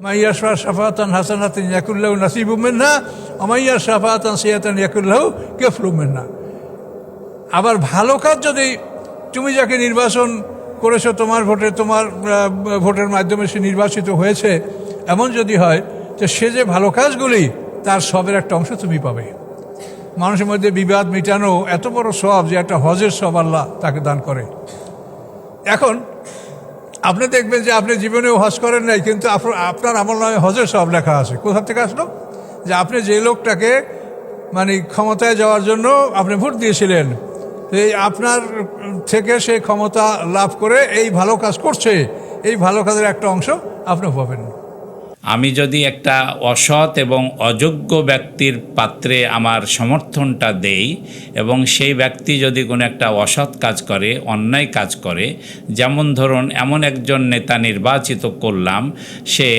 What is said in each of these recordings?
মাইয়াশফা শাফাতান হাসানাতিন ইয়াকুল লাহু নাসিবুম মিনহা ওয়া মাইয়াশ শাফাতান সাইয়্যাতান ইয়াকুল লাহু কাফলুম মিনহা। আবার ভালো কাজ যদি তুমি যাকে নির্বাচন করেছো, তোমার ভোটের মাধ্যমে সে নির্বাচিত হয়েছে, এমন যদি হয় যে সে যে ভালো কাজগুলি তার সবের একটা অংশ তুমি পাবে। মানুষের মধ্যে বিবাদ মিটানো এত বড় সওয়াব যে একটা হজের সওয়াব আল্লাহ তাকে দান করে। এখন আপনি দেখবেন যে আপনি জীবনেও হজ করেন নাই, কিন্তু আপনার আমলনামে হজের সওয়াব লেখা আছে। কোথা থেকে আসলো? যে আপনি যে লোকটাকে মানে ক্ষমতায় যাওয়ার জন্য আপনি ভোট দিয়েছিলেন, এই আপনার থেকে সে ক্ষমতা লাভ করে এই ভালো কাজ করছে, এই ভালো কাজের একটা অংশ আপনি পাবেন। আমি যদি একটা অসৎ এবং অযোগ্য ব্যক্তির পাত্রে আমার সমর্থনটা দেই এবং সেই ব্যক্তি যদি কোনো একটা অসৎ কাজ করে, অন্যায় কাজ করে, যেমন ধরুন এমন একজন নেতা নির্বাচিত করলাম, সে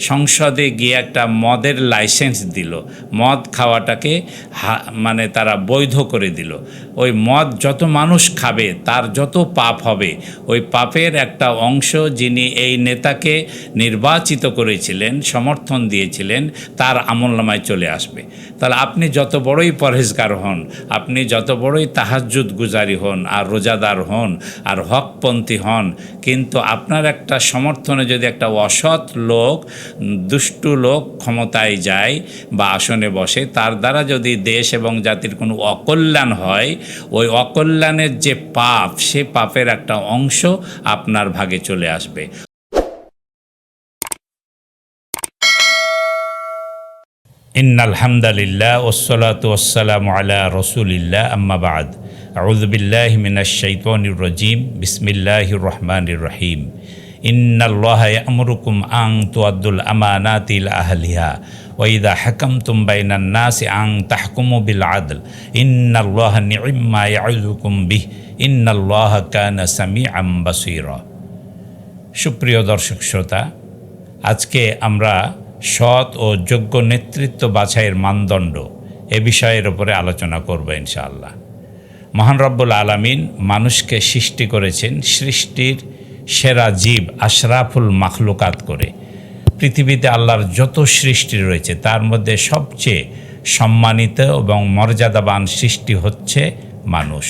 সংসদে গিয়ে একটা মদের লাইসেন্স দিল, মদ খাওয়াটাকে মানে তারা বৈধ করে দিল। ওই মদ যত মানুষ খাবে তার যত পাপ হবে, ওই পাপের একটা অংশ যিনি এই নেতাকে নির্বাচিত করেছিলেন, সমর্থন দিয়েছিলেন, তার আমলনামায় চলে আসবে। তাহলে আপনি যত বড়ই পরহেজগার হন, আপনি যত বড়ই তাহাজ্জুদ গুজারি হন আর রোজাদার হন আর হকপন্থী হন, কিন্তু আপনার একটা সমর্থনে যদি একটা অসৎ লোক, দুষ্টু লোক ক্ষমতায় যায় বা আসনে বসে, তার দ্বারা যদি দেশ এবং জাতির কোনো অকল্যাণ হয়, ওই অকল্যাণের যে পাপ, সে পাপের একটা অংশ আপনার ভাগে চলে আসবে। ইন্নাল হামদালিল্লাহ ওয়াসসালাতু ওয়াসসালামু আলা রাসূলিল্লাহ আম্মা বা'দ। আউযু বিল্লাহি মিনাশ শাইতানির রাজীম। বিসমিল্লাহির রহমানির রহিম। ইন্নাল্লাহা ইয়া'মুরুকুম আন তু'আদ্দুল আমানাতি ইলা আহলিহা ওয়া ইযা হাকামতুম বাইনান নাসি আন তাহকুমু বিল আদল ইন্নাল্লাহা নি'ম্মা ইয়া'যুকুম বিহি ইন্নাল্লাহা কানা সামিআন বাসীরা। সুপ্রিয় দর্শক শ্রোতা, আজকে আমরা সৎ ও যোগ্য নেতৃত্ব বাছাইয়ের মানদণ্ড এ বিষয়ের উপরে আলোচনা করব ইনশাআল্লাহ। মহান রব্বুল আলামিন মানুষকে সৃষ্টি করেছেন সৃষ্টির সেরা জীব, আশরাফুল মাখলুকাত করে। পৃথিবীতে আল্লাহর যত সৃষ্টি রয়েছে তার মধ্যে সবচেয়ে সম্মানিত এবং মর্যাদাবান সৃষ্টি হচ্ছে মানুষ।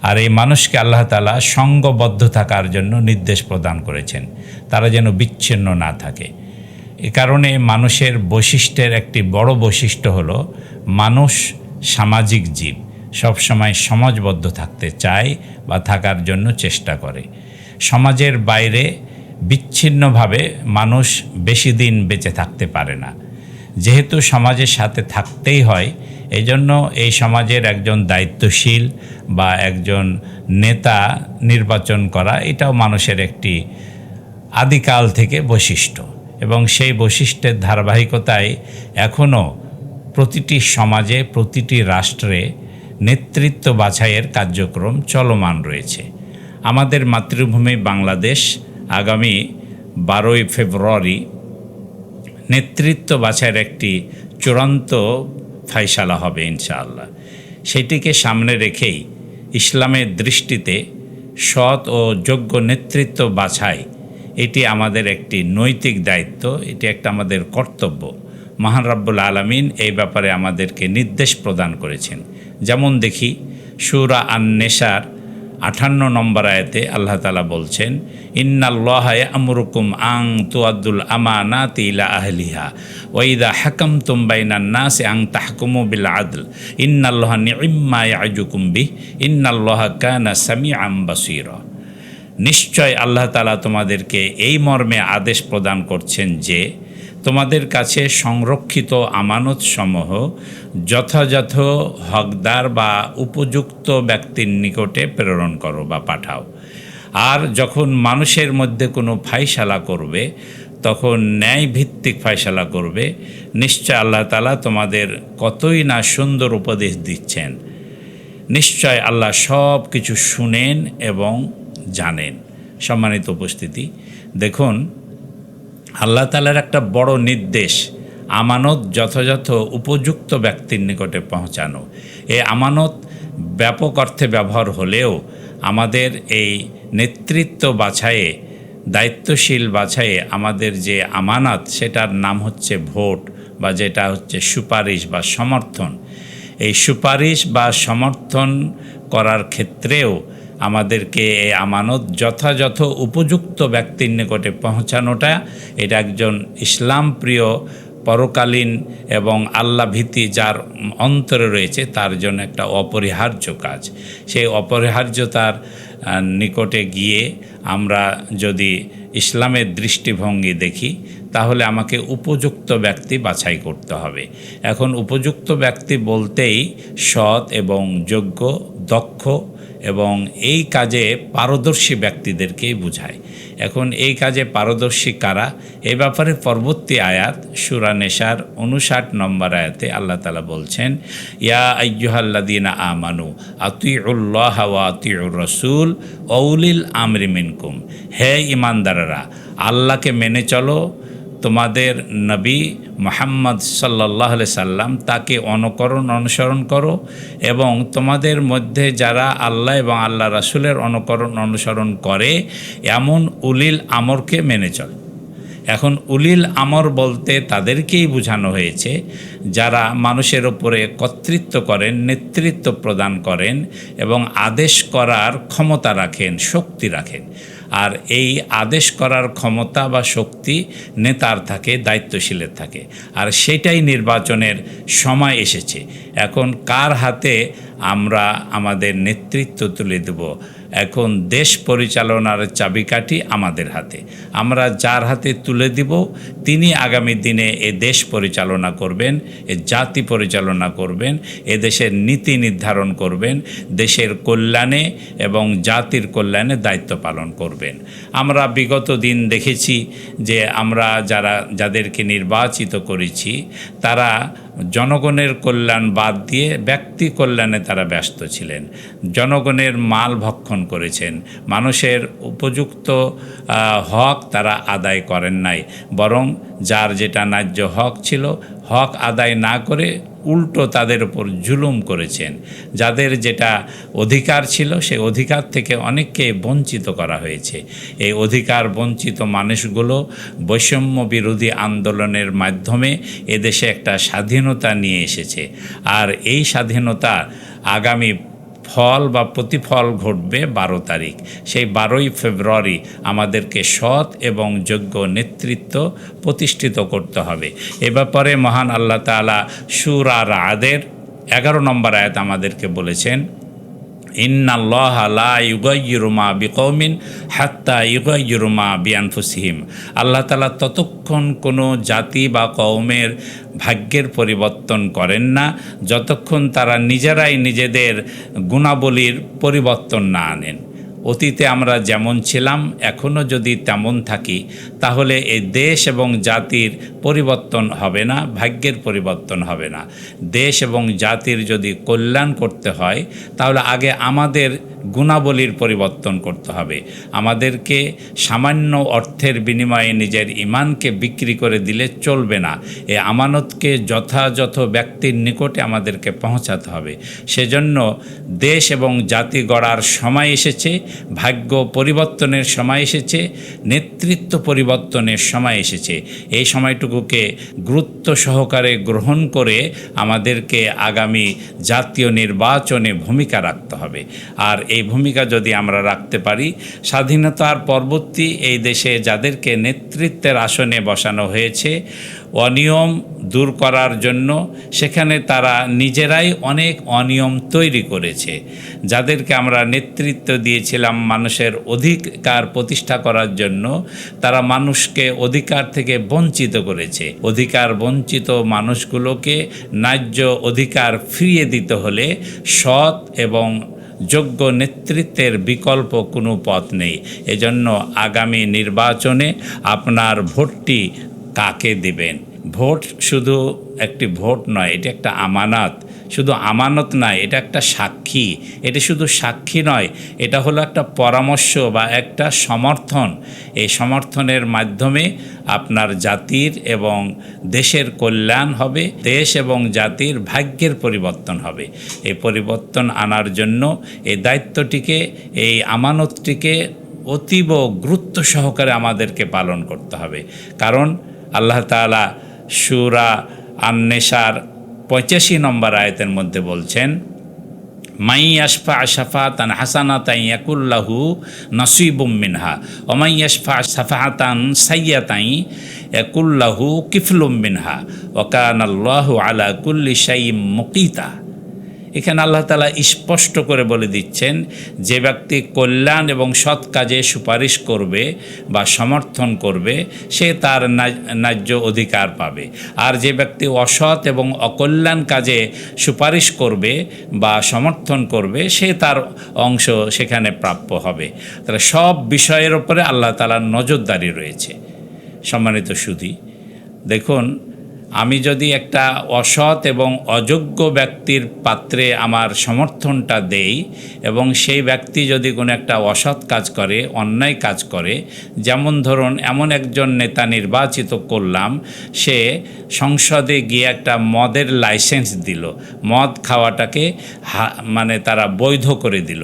আর এই মানুষকে আল্লাহ তাআলা সঙ্গবদ্ধ থাকার জন্য নির্দেশ প্রদান করেছেন, তারা যেন বিচ্ছিন্ন না থাকে। এ কারণে মানুষের বৈশিষ্ট্যের একটি বড় বৈশিষ্ট্য হলো মানুষ সামাজিক জীব, সবসময় সমাজবদ্ধ থাকতে চায় বা থাকার জন্য চেষ্টা করে। সমাজের বাইরে বিচ্ছিন্নভাবে মানুষ বেশি দিন বেঁচে থাকতে পারে না। যেহেতু সমাজের সাথে থাকতেই হয়, এই জন্য এই সমাজের একজন দায়িত্বশীল বা একজন নেতা নির্বাচন করা, এটাও মানুষের একটি আদিকাল থেকে বৈশিষ্ট্য। এবং সেই বৈশিষ্ট্যের ধারাবাহিকতায় এখনও প্রতিটি সমাজে, প্রতিটি রাষ্ট্রে নেতৃত্ব বাছাইয়ের কার্যক্রম চলমান রয়েছে। আমাদের মাতৃভূমি বাংলাদেশ আগামী 12ই ফেব্রুয়ারি নেতৃত্ব বাছাইয়ের একটি চূড়ান্ত ফায়সালা হবে ইনশাআল্লাহ। সেটিকে সামনে রেখেই ইসলামের দৃষ্টিতে সৎ ও যোগ্য নেতৃত্ব বাছাই এটি আমাদের একটি নৈতিক দায়িত্ব, এটি একটা আমাদের কর্তব্য। মহান রব্বুল আলামিন এই ব্যাপারে আমাদেরকে নির্দেশ প্রদান করেছেন। যেমন দেখি সূরা আন-নিসার 58 নম্বর আয়াতে আল্লাহ তাআলা বলছেন, ইন্নাল্লাহা ইয়া'মুরুকুম আন তু'আদ্দুল আমানাতি ইলা আহলিহা ওয়া ইযা হাকামতুম বাইনান নাসি আন তাহকুমু বিল আদল ইন্নাল্লাহা নি'ম্মা ইয়া'যুকুম বিহি ইন্নাল্লাহা কানা সামিআন বাসীরা। নিশ্চয় আল্লাহ তাআলা তোমাদেরকে এই মর্মে আদেশ প্রদান করছেন যে তোমাদের কাছে সংরক্ষিত আমানতসমূহ যথাযথ হকদার বা উপযুক্ত ব্যক্তির নিকটে প্রেরণ করো বা পাঠাও। আর যখন মানুষের মধ্যে কোনো ফায়সালা করবে তখন ন্যায়ভিত্তিক ফায়সালা করবে। নিশ্চয় আল্লাহ তাআলা তোমাদের কতই না সুন্দর উপদেশ দিচ্ছেন। নিশ্চয় আল্লাহ সব কিছু শুনেন এবং জানেন। সম্মানিত উপস্থিতি, দেখুন আল্লাহ তাআলার একটা বড় নির্দেশ আমানত যথাযথ উপযুক্ত ব্যক্তির নিকটে পৌঁছানো। এই আমানত ব্যাপক অর্থে ব্যবহার হলেও আমাদের এই নেতৃত্ব বাছাইয়ে দায়িত্বশীল বাছাইয়ে আমাদের যে আমানত, সেটার নাম হচ্ছে ভোট, বা যেটা হচ্ছে সুপারিশ বা সমর্থন। এই সুপারিশ বা সমর্থন করার ক্ষেত্রেও আমাদেরকে এই আমানত যথাযথ উপযুক্ত ব্যক্তির নিকটে পৌঁছানোটা, এটা একজন ইসলাম প্রিয়, পরকালীন এবং আল্লাহ ভীতি যার অন্তরে রয়েছে তার জন্য একটা অপরিহার্য কাজ। সেই অপরিহার্যতার নিকটে গিয়ে আমরা যদি ইসলামের দৃষ্টিভঙ্গি দেখি, তাহলে আমাকে উপযুক্ত ব্যক্তি বাছাই করতে হবে। এখন উপযুক্ত ব্যক্তি বলতেই সৎ এবং যোগ্য, দক্ষ এবং এই কাজে পারদর্শী ব্যক্তিদেরকেই বোঝায়। এখন এই কাজে পারদর্শী কারা, এ ব্যাপারে পরবর্তী আয়াত সূরা নেসার 59 নম্বর আয়াতে আল্লাহ তাআলা বলছেন, ইয়া আইয়ুহাল্লাযীনা আমানু আতিউল্লাহ ওয়া আতিউর রাসূল ওয়া উলিল আমরি মিনকুম। হে ঈমানদাররা, আল্লাহকে মেনে চলো, তোমাদের নবী মুহাম্মদ সাল্লাল্লাহু আলাইহি সাল্লাম তাকে অনুসরণ করো, এবং তোমাদের মধ্যে যারা আল্লাহ এবং আল্লাহ রাসূলের অনুসরণ করে এমন উলিল আমরকে মেনে চল। এখন উলিল আমর বলতে তাদেরকেই বোঝানো হয়েছে যারা মানুষের উপরে কর্তৃত্ব করেন, নেতৃত্ব প্রদান করেন এবং আদেশ করার ক্ষমতা রাখেন, শক্তি রাখেন। আর এই আদেশ করার ক্ষমতা বা শক্তি নেতার থাকে, দায়িত্বশীলের থাকে। আর সেটাই নির্বাচনের সময় এসেছে। এখন কার হাতে আমরা আমাদের নেতৃত্ব তুলে দেব? এখন দেশ পরিচালনার চাবিকাঠি আমাদের হাতে। আমরা যার হাতে তুলে দিব তিনি আগামী দিনে এ দেশ পরিচালনা করবেন, এ জাতি পরিচালনা করবেন, এ দেশের নীতি নির্ধারণ করবেন, দেশের কল্যাণে এবং জাতির কল্যাণে দায়িত্ব পালন করবেন। আমরা বিগত দিন দেখেছি যে আমরা যাদেরকে নির্বাচিত করেছি তারা জনগণের কল্যাণ বাদ দিয়ে ব্যক্তি কল্যাণে তারা ব্যস্ত ছিলেন। জনগণের মাল ভক্ষণ করেছেন, মানুষের উপযুক্ত হক তারা আদায় করেন নাই, বরং যার যেটা ন্যায্য হক ছিল হক আদায় না করে উল্টো তাদের উপর জুলুম করেছেন। যাদের যেটা অধিকার ছিল সেই অধিকার থেকে অনেককে বঞ্চিত করা হয়েছে। এই অধিকার বঞ্চিত মানুষগুলো বৈষম্য বিরোধী আন্দোলনের মাধ্যমে এদেশে একটা স্বাধীনতা নিয়ে এসেছে। আর এই স্বাধীনতা আগামী ফল বা প্রতিফল ঘটবে 12 তারিখ। সেই 12ই ফেব্রুয়ারি আমাদেরকে সৎ এবং যোগ্য নেতৃত্ব প্রতিষ্ঠিত করতে হবে। এ ব্যাপারে মহান আল্লাহ তাআলা সূরা রা'দের 11 নম্বর আয়াত আমাদেরকে বলেছেন, ইন্নাল্লাহা লা ইউগাইয়িরু মা বিকওমিন হাত্তা ইউগাইয়িরু মা বিআনফুসিহিম। আল্লাহ তাআলা ততক্ষণ কোনো জাতি বা কওমের ভাগ্যের পরিবর্তন করেন না যতক্ষণ তারা নিজেরাই নিজেদের গুণাবলীর পরিবর্তন না আনেন। অতীতে আমরা যেমন ছিলাম এখনও যদি তেমন থাকি তাহলে এই দেশ এবং জাতির পরিবর্তন হবে না, ভাগ্যের পরিবর্তন হবে না। দেশ এবং জাতির যদি কল্যাণ করতে হয় তাহলে আগে আমাদের গুণাবলীর পরিবর্তন করতে হবে। আমাদেরকে সামান্য অর্থের বিনিময়ে নিজের ঈমানকে বিক্রি করে দিলে চলবে না। এই আমানতকে যথাযথ ব্যক্তির নিকটে আমাদেরকে পৌঁছাতে হবে। সেজন্য দেশ এবং জাতি গড়ার সময় এসেছে, ভাগ্য পরিবর্তনের সময় এসেছে, নেতৃত্ব পরিবর্তনের সময় এসেছে। এই সময়টুকুকে গুরুত্ব সহকারে গ্রহণ করে আমাদেরকে আগামী জাতীয় নির্বাচনে ভূমিকা রাখতে হবে। আর এই ভূমিকা যদি আমরা রাখতে পারি, স্বাধীনতার পরবর্তী এই দেশে যাদেরকে নেতৃত্বের আসনে বসানো হয়েছে অনিয়ম দূর করার জন্য, সেখানে তারা নিজেরাই অনেক অনিয়ম তৈরি করেছে। যাদেরকে আমরা নেতৃত্ব দিয়েছিলাম মানুষের অধিকার প্রতিষ্ঠা করার জন্য, তারা মানুষকে অধিকার থেকে বঞ্চিত করেছে। অধিকার বঞ্চিত মানুষগুলোকে ন্যায্য অধিকার ফিরিয়ে দিতে হলে সৎ এবং যোগ্য নেতৃত্বের বিকল্প কোনো পথ নেই। এজন্য আগামী নির্বাচনে আপনার ভোটটি কাকে দিবেন? ভোট শুধু একটি ভোট নয়, এটা একটা আমানত। শুধু আমানত নয়, এটা একটা সাক্ষী। এটা শুধু সাক্ষী নয়, এটা হলো একটা পরামর্শ বা একটা সমর্থন। এই সমর্থনের মাধ্যমে আপনার জাতির এবং দেশের কল্যাণ হবে, দেশ এবং জাতির ভাগ্যের পরিবর্তন হবে। এই পরিবর্তন আনার জন্য এই দায়িত্বটিকে, এই আমানতটিকে অতীব গুরুত্ব সহকারে আমাদেরকে পালন করতে হবে। কারণ আল্লাহ তাআলা সূরা আন-নিসার 85 নম্বর আয়াতের মধ্যে বলছেন, মাই ইয়াশফা শাফাতান হাসানাতান ইয়াকুল লাহু নসীবুম মিনহা ওয়া মাই ইয়াশফা শাফাতান সাইয়্যাতান ইয়াকুল লাহু কিফলুম মিনহা ওয়া কানাল্লাহু আলা কুল্লি শাইইন মুকিতা। এখানে আল্লাহ তাআলা স্পষ্ট করে বলে দিচ্ছেন, যে ব্যক্তি কল্যাণ এবং সৎ কাজে সুপারিশ করবে বা সমর্থন করবে সে তার ন্যায্য অধিকার পাবে, আর যে ব্যক্তি অসৎ এবং অকল্যাণ কাজে সুপারিশ করবে বা সমর্থন করবে সে তার অংশ সেখানে প্রাপ্য হবে। তাহলে সব বিষয়ের উপরে আল্লাহ তাআলার নজরদারি রয়েছে। সম্মানিত সুধী, দেখুন, আমি যদি একটা অসৎ এবং অযোগ্য ব্যক্তির পাত্রে আমার সমর্থনটা দেই এবং সেই ব্যক্তি যদি কোনো একটা অসৎ কাজ করে, অন্যায় কাজ করে, যেমন ধরুন এমন একজন নেতা নির্বাচিত করলাম, সে সংসদে গিয়ে একটা মদের লাইসেন্স দিল, মদ খাওয়াটাকে মানে তারা বৈধ করে দিল।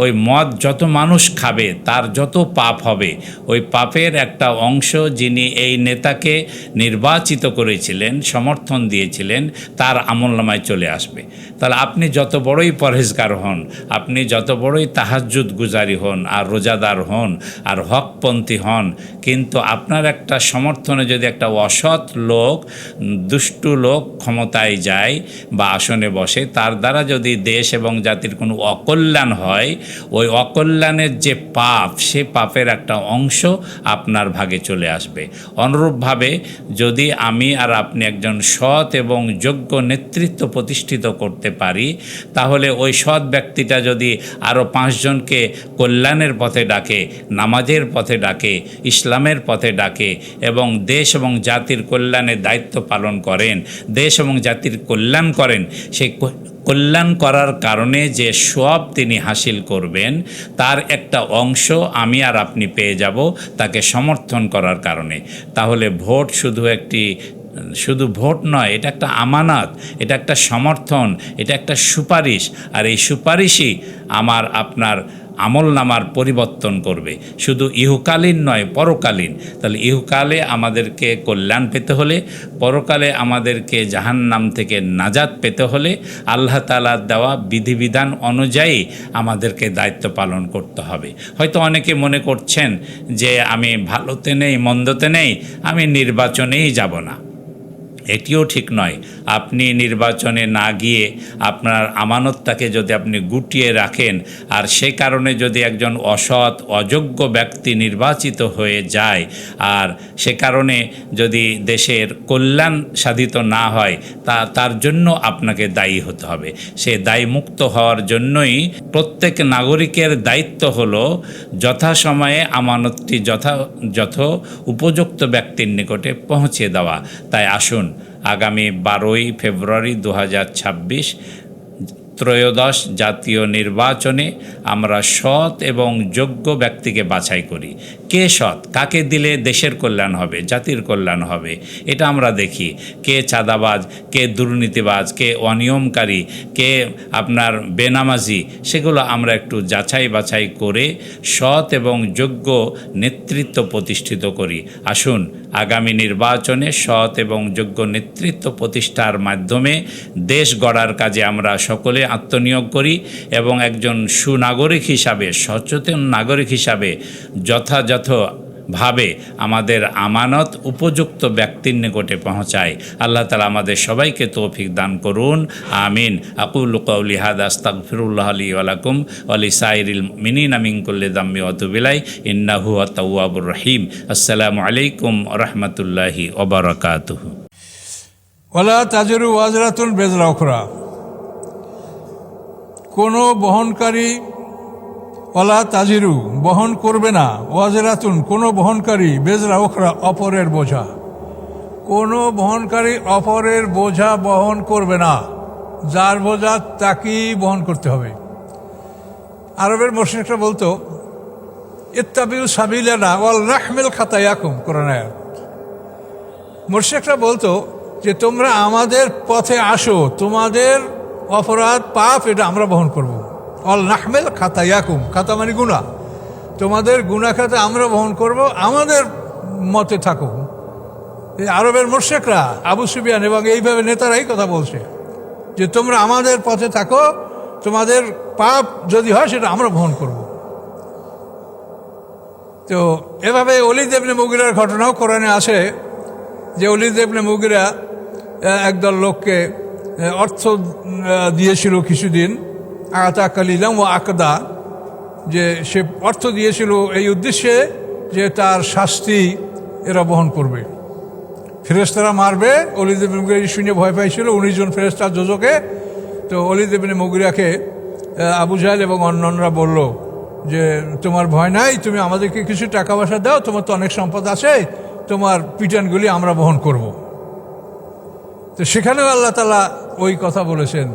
ওই মদ যত মানুষ খাবে তার যত পাপ হবে, ওই পাপের একটা অংশ যিনি এই নেতাকে নির্বাচিত করেছিলেন, সমর্থন দিয়েছিলেন, তার আমলনামায় চলে আসবে। তাহলে আপনি যত বড়ই পরহেজগার হন, আপনি যত বড়ই তাহাজ্জুদ গুজারি হন আর রোজাদার হন আর হকপন্থী হন, কিন্তু আপনার একটা সমর্থনে যদি একটা অসৎ লোক, দুষ্টু লোক ক্ষমতায় যায় বা আসনে বসে, তার দ্বারা যদি দেশ এবং জাতির কোনো অকল্যাণ হয়, ওই অকল্যাণের যে পাপ, সে পাপের একটা অংশ আপনার ভাগে চলে আসবে। অনুরূপভাবে যদি আমি আর আপনি একজন সৎ এবং যোগ্য নেতৃত্ব প্রতিষ্ঠিত করতে পারি, তাহলে ওই সৎ ব্যক্তিটা যদি আরও 5 জনকে কল্যাণের পথে ডাকে, নামাজের পথে ডাকে, ইসলামের পথে ডাকে এবং দেশ এবং জাতির কল্যাণের দায়িত্ব পালন করেন, দেশ এবং জাতির কল্যাণ করেন, সেই কল্যাণ করার কারণে যে সওয়াব তিনি হাসিল করবেন তার একটা অংশ আমি আর আপনি পেয়ে যাব তাকে সমর্থন করার কারণে। তাহলে ভোট শুধু ভোট নয়, এটা একটা আমানত, এটা একটা সমর্থন, এটা একটা সুপারিশ, আর এই সুপারিশই আমার আপনার আমলনামার পরিবর্তন করবে, শুধু ইহকালীন নয়, পরকালীন। তাহলে ইহকালে আমাদেরকে কল্যাণ পেতে হলে, পরকালে আমাদেরকে জাহান্নাম থেকে নাজাত পেতে হলে আল্লাহ তাআলার দেওয়া বিধিবিধান অনুযায়ী আমাদেরকে দায়িত্ব পালন করতে হবে। হয়তো অনেকে মনে করছেন যে আমি ভালোতে নেই, মন্দতে নেই, আমি নির্বাচনেই যাব না। এটিও ঠিক নয়। আপনি নির্বাচনে না গিয়ে আপনার আমানতটাকে যদি আপনি গুটিয়ে রাখেন, আর সে কারণে যদি একজন অসৎ অযোগ্য ব্যক্তি নির্বাচিত হয়ে যায়, আর সে কারণে যদি দেশের কল্যাণ সাধিত না হয়, তার জন্য আপনাকে দায়ী হতে হবে। সে দায়মুক্ত হওয়ার জন্যই প্রত্যেক নাগরিকের দায়িত্ব হলো যথাসময়ে আমানতটি যথ উপযুক্ত ব্যক্তির নিকটে পৌঁছে দেওয়া। তাই আসুন, আগামী 12ই ফেব্রুয়ারি 2026 ত্রয়োদশ জাতীয় নির্বাচনে আমরা সৎ এবং যোগ্য ব্যক্তিকে বাছাই করি। কে সৎ, কাকে দিলে দেশের কল্যাণ হবে, জাতির কল্যাণ হবে, এটা আমরা দেখি। কে চাঁদাবাজ, কে দুর্নীতিবাজ, কে অনিয়মকারী, কে আপনার বেনামাজি, সেগুলো আমরা একটু যাচাই বাছাই করে সৎ এবং যোগ্য নেতৃত্ব প্রতিষ্ঠিত করি। আসুন, আগামী নির্বাচনে সৎ এবং যোগ্য নেতৃত্ব প্রতিষ্ঠার মাধ্যমে দেশ গড়ার কাজে আমরা সকলে আত্মনিয়োগ করি এবং একজন সুনাগরিক হিসাবে, সচেতন নাগরিক হিসাবে যথাযথভাবে আমাদের আমানত উপযুক্ত ব্যক্তির নিকটে পৌঁছায়। আল্লাহ তাআলা আমাদের সবাইকে তৌফিক দান করুন। আমিন। আকুলু কওলি হাযা আস্তাগফিরুল্লাহ লি ওয়া লাকুম ওয়া লিসাইরিল মুমিনিনা মিন কুল্লি যামবি ওয়া আতুবু ইলাইহি ইন্নাহু হুয়াত তাওয়াবুর রহিম। আসসালামু আলাইকুম ওয়া রাহমাতুল্লাহি ওয়া বারাকাতুহু। ওয়ালা তাজিরু ওয়াজরাতুন বিজরা উখরা, কোনো বহনকারী, ওয়ালা তাজিরু বহন করবে না, ওয়াজরাতুন কোনো বহনকারী, বেজরা উখরা অপরের বোঝা, কোনো বহনকারী অপরের বোঝা বহন করবে না, যার বোঝা তাকেই বহন করতে হবে। আরবের মুশরিকরা বলতো ইত্তাবিউ সাবিলানা ওয়াল নাহমিল খাতায়াকুম, কোরআন আয়াত। মুশরিকরা বলতো যে তোমরা আমাদের পথে আসো, তোমাদের অপরাধ পাপ এটা আমরা বহন করব। অল নাহমেল খাতায়াকুম, খাতা মানে গুনাহ, তোমাদের গুনাহ খাতা আমরা বহন করব, আমাদের মতে থাকো। এই আরবের মুশরিকরা, আবু সুফিয়ান এবং এইভাবে নেতারাই কথা বলছে যে তোমরা আমাদের পথে থাকো, তোমাদের পাপ যদি হয় সেটা আমরা বহন করব। তো এভাবে ওলীদ ইবনে মুগিরার ঘটনাও কোরআনে আছে যে ওলীদ ইবনে মুগিরা একদল লোককে অর্থ দিয়েছিল কিছুদিন, আতা কালিলাম ও আকদা, যে সে অর্থ দিয়েছিল এই উদ্দেশ্যে যে তার শাস্তি এরা বহন করবে, ফেরেশতারা মারবে। ওলীদ ইবনে মুগিরা শুনে ভয় পাইছিল, 19 জন ফেরেশতা যোজকে। তো ওলীদ ইবনে মুগিরাকে আবু জাহেল এবং অন্যান্যরা বলল যে তোমার ভয় নাই, তুমি আমাদেরকে কিছু টাকা পয়সা দাও, তোমার তো অনেক সম্পদ আছে, তোমার পিটানগুলি আমরা বহন করব। তো সেখানেও আল্লাহ তাআলা ওই কথা বলেছেন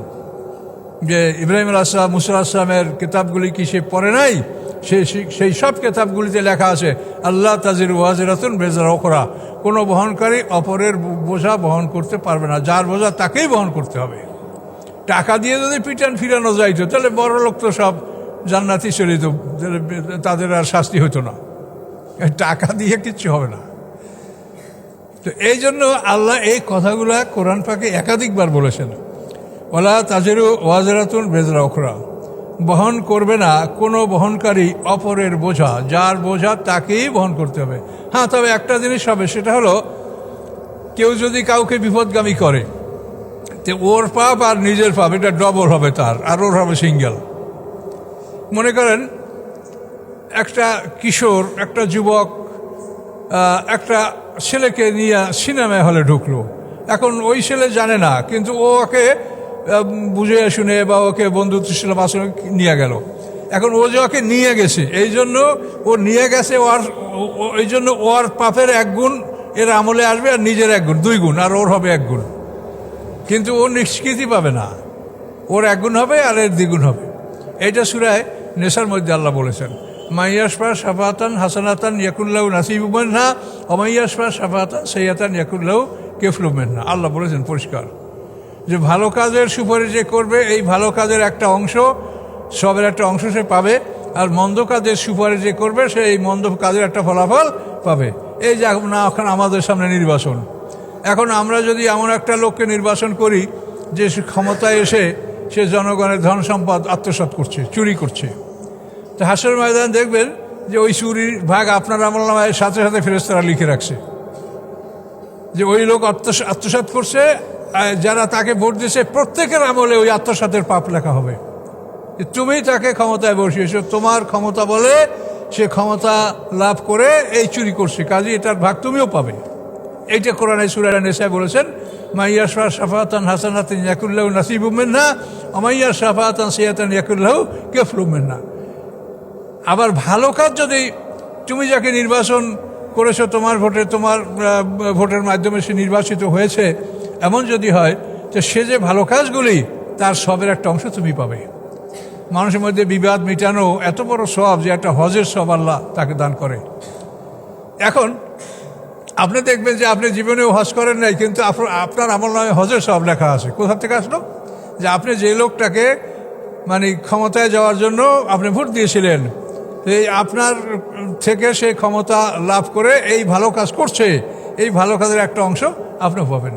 যে ইব্রাহিম আলাইহিস সালাম, মুসা আলাইহিস সালামের কিতাবগুলি কি সে পড়ে নাই? সেই সব কিতাবগুলিতে লেখা আছে আল্লাহ তাজিরু ওয়াজিরাতুন বিজরা উখরা, কোনো বহনকারী অপরের বোঝা বহন করতে পারবে না, যার বোঝা তাকেই বহন করতে হবে। টাকা দিয়ে যদি পিটান ফিরানো যাইতো তাহলে বড় লোক তো সব জান্নাতি চলে যেত, তাদের আর শাস্তি হতো না, টাকা দিয়ে কিচ্ছু হবে না। তো এই জন্য আল্লাহ এই কথাগুলা কোরআন পাকে একাধিকবার বলেছেন, ওয়ালা তাজিরু ওয়াজিরাতুন বিজরা উখরা, বহন করবে না কোনো বহনকারী অপরের বোঝা, যার বোঝা তাকেই বহন করতে হবে। হ্যাঁ, তবে একটা জিনিস হবে, সেটা হলো কেউ যদি কাউকে বিপদগামী করে, তো ওর পাপ আর নিজের পাপ এটা ডবল হবে তার, আর ওর হবে সিঙ্গেল। মনে করেন একটা কিশোর, একটা যুবক একটা ছেলেকে নিয়ে সিনেমায় হলে ঢুকলো। এখন ওই ছেলে জানে না, কিন্তু ও ওকে বুঝে শুনে বা ওকে বন্ধুত্বশীল আচরণ নিয়ে গেল। এখন ও যে ওকে নিয়ে গেছে, এই জন্য ও নিয়ে গেছে, এই জন্য ওর পাপের 1 গুণ এর আমলে আসবে, আর নিজের 1 গুণ, 2 গুণ, আর ওর হবে 1 গুণ। কিন্তু ও নিষ্কৃতি পাবে না, ওর 1 গুণ হবে আর এর 2 গুণ হবে। এইটা সূরায়ে নেসার মধ্যে আল্লাহ বলেছেন, মাইয়াশফা শাফাতান হাসানাতান ইয়াকুল্লাহু নাসিবুম মিনহা ওয়া মাইয়াশফা শাফাতান সাইয়্যাতান ইয়াকুল্লাহু কিফলুম মিনহা। আল্লাহ বলেছেন পরিষ্কার যে ভালো কাজের সুপারিশ যে করবে, এই ভালো কাজের একটা অংশ, সবের একটা অংশ সে পাবে, আর মন্দ কাজের সুপারিশ যে করবে সে এই মন্দ কাজের একটা ফলাফল পাবে। এই যে না, এখন আমাদের সামনে নির্বাচন, এখন আমরা যদি এমন একটা লোককে নির্বাচন করি যে ক্ষমতায় এসে সে জনগণের ধন সম্পদ আত্মসাৎ করছে, চুরি করছে, তো হাসরের ময়দান দেখবেন যে ওই চুরির ভাগ আপনার আমলনামায় সাথে সাথে ফেরেশতারা লিখে রাখছে যে ওই লোক আত্মসাৎ করছে, যারা তাকে ভোট দিয়েছে প্রত্যেকের আমলে ওই আত্মসাতের পাপ লেখা হবে। তুমি তাকে ক্ষমতায় বসিয়েছো, তোমার ক্ষমতা বলে সে ক্ষমতা লাভ করে এই চুরি করছে, কাজে এটার ভাগ তুমিও পাবে। এইটা কোরআনে সূরা নিসায় বলেছেন, মাইয়াশফা শাফাতান হাসানাতান ইয়াকুল্লাহু নাসিবুম মিনহা ওয়া মাইয়াশফা শাফাতান সাইয়্যাতান ইয়াকুল্লাহু কিফলুম মিনহা। আবার ভালো কাজ যদি তুমি যাকে নির্বাচন করেছো, তোমার ভোটের মাধ্যমে সে নির্বাচিত হয়েছে, এমন যদি হয় যে সে যে ভালো কাজগুলি তার সবের একটা অংশ তুমি পাবে। মানুষের মধ্যে বিবাদ মিটানো এত বড় সওয়াব যে একটা হজের সওয়াব আল্লাহ তাকে দান করে। এখন আপনি দেখবেন যে আপনি জীবনেও হজ করেন নাই, কিন্তু আপনার আমলনামে হজের সওয়াব লেখা আছে। কোথা থেকে আসলো? যে আপনি যে লোকটাকে মানে ক্ষমতায় যাওয়ার জন্য আপনি ভোট দিয়েছিলেন, এই আপনার থেকে সে ক্ষমতা লাভ করে এই ভালো কাজ করছে, এই ভালো কাজের একটা অংশ আপনি পাবেন।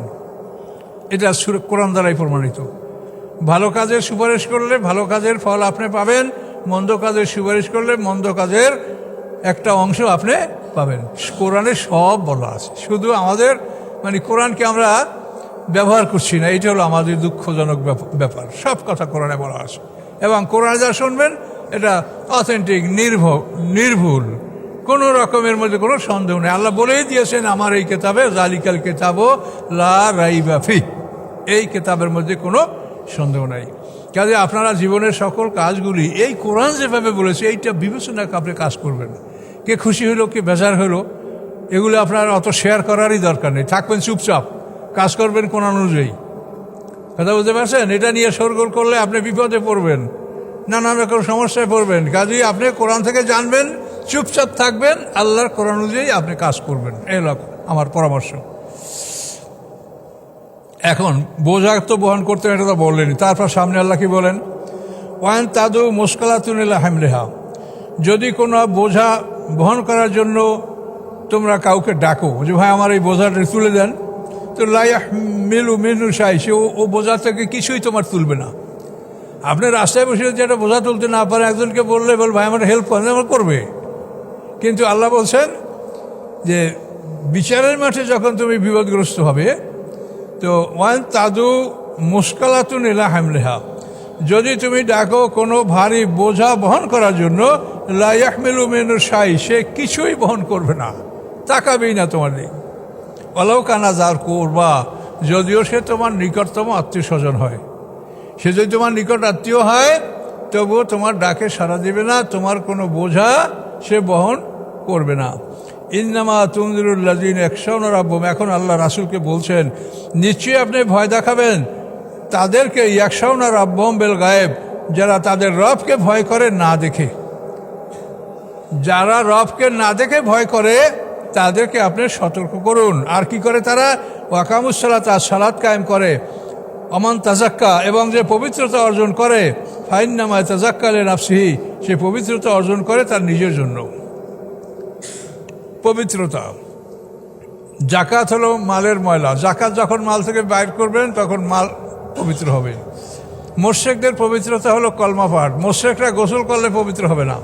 এটা কোরআন দ্বারাই প্রমাণিত। ভালো কাজের সুপারিশ করলে ভালো কাজের ফল আপনি পাবেন, মন্দ কাজের সুপারিশ করলে মন্দ কাজের একটা অংশ আপনি পাবেন। কোরআনে সব বলা আছে, শুধু আমাদের মানে কোরআনকে আমরা ব্যবহার করছি না, এটা হলো আমাদের দুঃখজনক ব্যাপার। সব কথা কোরআনে বলা আছে, এবং কোরআনে যা শুনবেন এটা অথেন্টিক, নির্ভুল, কোনো রকমের মধ্যে কোনো সন্দেহ নেই। আল্লাহ বলেই দিয়েছেন আমার এই কিতাবে, জালিকাল কিতাবু লা রাইবা ফিহ, এই কিতাবের মধ্যে কোনো সন্দেহ নাই। কাজে আপনারা জীবনের সকল কাজগুলি এই কোরআন যেভাবে বলেছে এইটা বিবেচনা করে আপনি কাজ করবেন। কে খুশি হলো, কে বেজার হলো, এগুলো আপনার অত শেয়ার করারই দরকার নেই। থাকবেন চুপচাপ, কাজ করবেন কোরআন অনুযায়ী। কথা বুঝতে পারছেন? এটা নিয়ে শোরগোল করলে আপনি বিপদে পড়বেন, নানা রকম সমস্যায় পড়বেন। কাজেই আপনি কোরআন থেকে জানবেন, চুপচাপ থাকবেন, আল্লাহর কোরআন অনুযায়ী আপনি কাজ করবেন। এই হলো আমার পরামর্শ। এখন বোঝা তো বহন করতে এটা তো বললেনি, তারপর সামনে আল্লাহ কি বলেন, ওয়ান তাদু মুশকালাতুন ইলা হামলিহা যদি কোনো বোঝা বহন করার জন্য তোমরা কাউকে ডাকো যে ভাই আমার এই বোঝাটা তুলে দেন, তো মিলু মিনু সাই সে ও বোঝা থেকে কিছুই তোমার তুলবে না। আপনি রাস্তায় বসে যদি একটা বোঝা তুলতে না পারে একজনকে বললে ভাই আমার হেল্প করেন, আমার করবে। কিন্তু আল্লাহ বলছেন যে বিচারের মাঠে যখন তুমি বিপদগ্রস্ত হবে, তো ওয়ান তাদু মুশকালাতুন ইলা হামলিহা, যদি তুমি ডাকো কোনো ভারী বোঝা বহন করার জন্য, লা ইয়াহমিলু মিনু শাই সে কিছুই বহন করবে না, তাকাবেই না তোমার দিক। ওয়ালাউ কানা যার কুরবা, যদিও সে তোমার নিকটতম আত্মীয় স্বজন হয়, সে যদি তোমার নিকট আত্মীয় হয় তবুও তোমার ডাকে সাড়া দেবে না, তোমার কোনো বোঝা সে বহন করবে না। ইন্নামা তুনজিরুল্লাযিনা ইয়াখশাউনা রাব্বাহুম, এখন আল্লাহ রাসূলকে বলছেন নিশ্চয়ই আপনি ভয় দেখাবেন তাদেরকে, ইয়াখশাউনা রাব্বাহুম বিল গায়েব, যারা তাদের রবকে ভয় করে না দেখে। যারা রবকে না দেখে ভয় করে তাদেরকে আপনি সতর্ক করুন। আর কি করে তারা? ওয়াকামুস সালাত, সালাত কায়েম করে। অমান তাজাক্কা, এবং যে পবিত্রতা অর্জন করে, ফাইন্নামা তাজাক্কা লিনাফসিহি, সে পবিত্রতা অর্জন করে তার নিজের জন্য। পবিত্রতা, জাকাত হলো মালের ময়লা, জাকাত যখন মাল থেকে বাইর করবেন তখন মাল পবিত্র হবে। মোশরেকদের পবিত্রতা হলো কলমা পাঠ, মোশরেকরা গোসল করলে পবিত্র হবে না,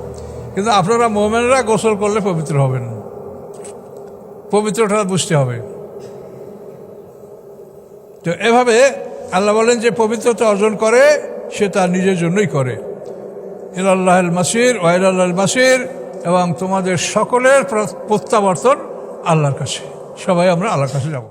কিন্তু আপনারা মোমেনরা গোসল করলে পবিত্র হবেন। পবিত্রতা বুঝতে হবে। তো এভাবে আল্লাহ বলেন যে পবিত্রতা অর্জন করে সে তার নিজের জন্যই করে। ইলাল্লাহিল মাসির ওয়া ইলাল্লাহিল মাসির, এবং তোমাদের সকলের প্রত্যাবর্তন আল্লাহর কাছে, সবাই আমরা আল্লাহর কাছে যাব।